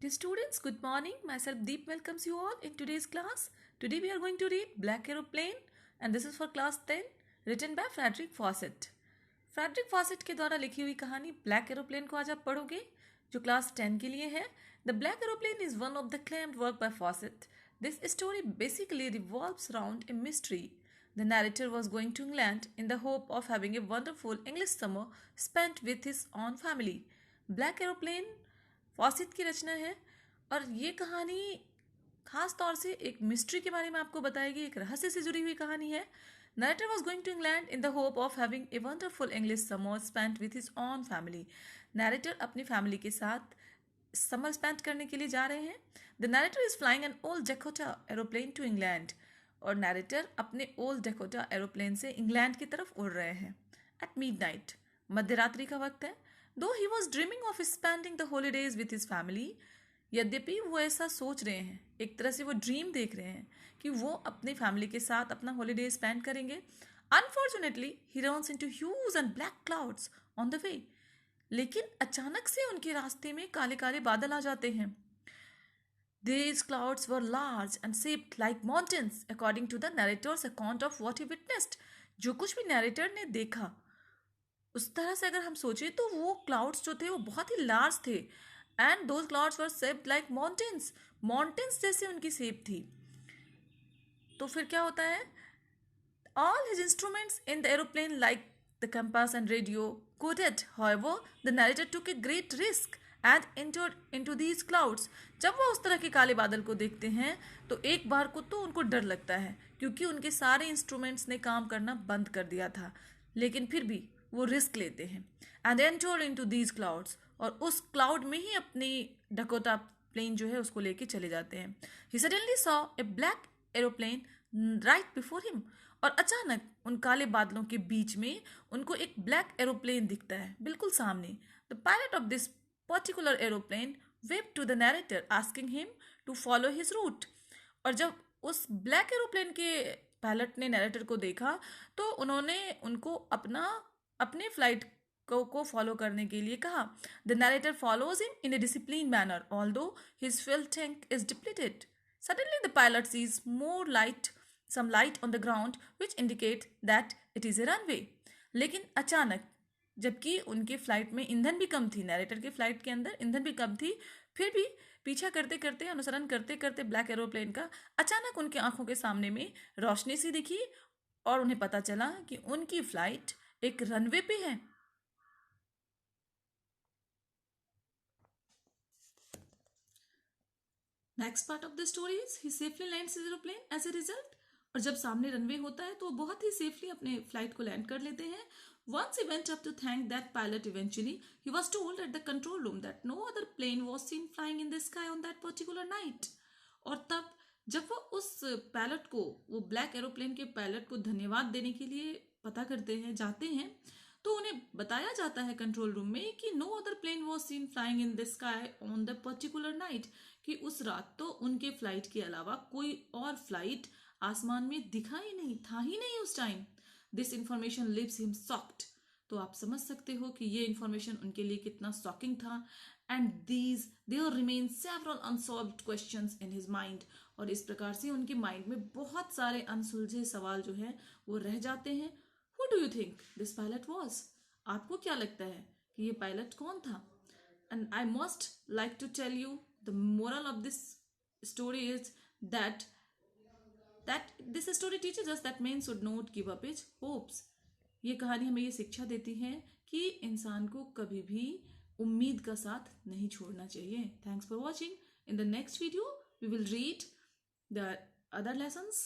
Dear students, good morning. Myself Deep welcomes you all in today's class. Today we are going to read Black Aeroplane and this is for class 10 written by Frederick Fawcett. Frederick Fawcett के द्वारा लिखी हुई कहानी black aeroplane को आज आप पढ़ोगे जो क्लास 10 के लिए है. The black aeroplane is one of the claimed work by Fawcett. This story basically revolves around a mystery. The narrator was going to England in the hope of having a wonderful English summer spent with his own family. Black Aeroplane faucet की रचना है और ये कहानी खास तौर से एक mystery के बारे में आपको बताएगी, एक रहस्य से जुड़ी हुई कहानी है. Narrator was going to England in the hope of having a wonderful English summer spent with his own family. Narrator अपनी फैमिली के साथ समर स्पेंड करने के लिए जा रहे हैं. The narrator is flying an old Dakota aeroplane to England. और नरेटर अपने ओल्ड डेकोटा एरोप्लेन से इंग्लैंड की तरफ उड़ रहे हैं. एट मिडनाइट, मध्य रात्रि का वक्त है. Though he was dreaming of spending the holidays with his family, यद्यपि वो ऐसा सोच रहे हैं, एक तरह से वो ड्रीम देख रहे हैं कि वो अपनी फैमिली के साथ अपना हॉलीडे स्पेंड करेंगे. Unfortunately he runs into huge and black clouds on the way. लेकिन अचानक से उनके रास्ते में काले काले बादल आ जाते हैं. These clouds were large and shaped like mountains, according to the narrator's account of what he witnessed. जो कुछ भी नरेटर ने देखा उस तरह से अगर हम सोचें तो वो क्लाउड्स जो थे वो बहुत ही लार्ज थे. And those clouds were shaped like mountains. Mountains जैसे उनकी शेप थी. तो फिर क्या होता है, all his instruments in the aeroplane like the compass and radio coded. However the narrator took a great risk and entered into these clouds. जब वो उस तरह के काले बादल को देखते हैं तो एक बार को तो उनको डर लगता है क्योंकि उनके सारे इंस्ट्रूमेंट्स ने काम करना बंद कर दिया था. लेकिन फिर भी वो रिस्क लेते हैं and enter into these clouds और उस क्लाउड में ही अपनी डकोटा प्लेन जो है उसको लेके चले जाते हैं. He suddenly saw a black aeroplane right before him. और अचानक उन काले बादलों के बीच में उनको एक ब्लैक एरोप्लेन दिखता है बिल्कुल सामने. The pilot of this particular aeroplane wave to the narrator asking him to follow his route. और जब उस ब्लैक एरोप्लेन के पायलट ने नरेटर को देखा तो उन्होंने उनको अपने फ्लाइट को फॉलो करने के लिए कहा. The narrator follows him in a discipline manner although his fuel tank is depleted. Suddenly the pilot sees more light some light on the ground which indicate that it is a runway. लेकिन अचानक जबकि उनके flight में ईंधन भी कम थी, narrator के flight के अंदर ईंधन भी कम थी, फिर भी पीछा करते करते अनुसरण करते करते ब्लैक एरोप्लेन का अचानक उनकी आंखों के सामने में रोशनी सी दिखी और उन्हें पता चला कि उनकी फ्लाइट एक रनवे पे है. Next part of the story is he safely lands his aeroplane as a result. और जब सामने रनवे होता है तो वो बहुत ही सेफली अपने फ्लाइट को लैंड कर लेते हैं. Once he went up to thank that pilot eventually, he was told at the control room that no other plane was seen flying in the sky on that particular night. और तब जब वो उस pilot को, वो black aeroplane के pilot को धन्यवाद देने के लिए पता करते हैं, जाते हैं, तो उन्हें बताया जाता है कंट्रोल रूम में कि no other plane was seen flying in the sky on the particular night. कि उस रात तो उनके फ्लाइट के अलावा कोई और फ्लाइट आसमान में दिखा ही नहीं, था ही नहीं उस time. This information leaves him shocked. तो आप समझ सकते हो कि ये इंफॉर्मेशन उनके लिए कितना शॉकिंग था. And there remain several unsolved questions in his mind. और इस प्रकार से उनके माइंड में बहुत सारे अनसुलझे सवाल जो है वो रह जाते हैं. Who do you think this pilot was? आपको क्या लगता है कि ये पायलट कौन था? And I must like to tell you the moral of this story is that this story teaches us that man should not give up his hopes. ये कहानी हमें ये शिक्षा देती है कि इंसान को कभी भी उम्मीद का साथ नहीं छोड़ना चाहिए. Thanks for watching. In the next video we will read the other lessons.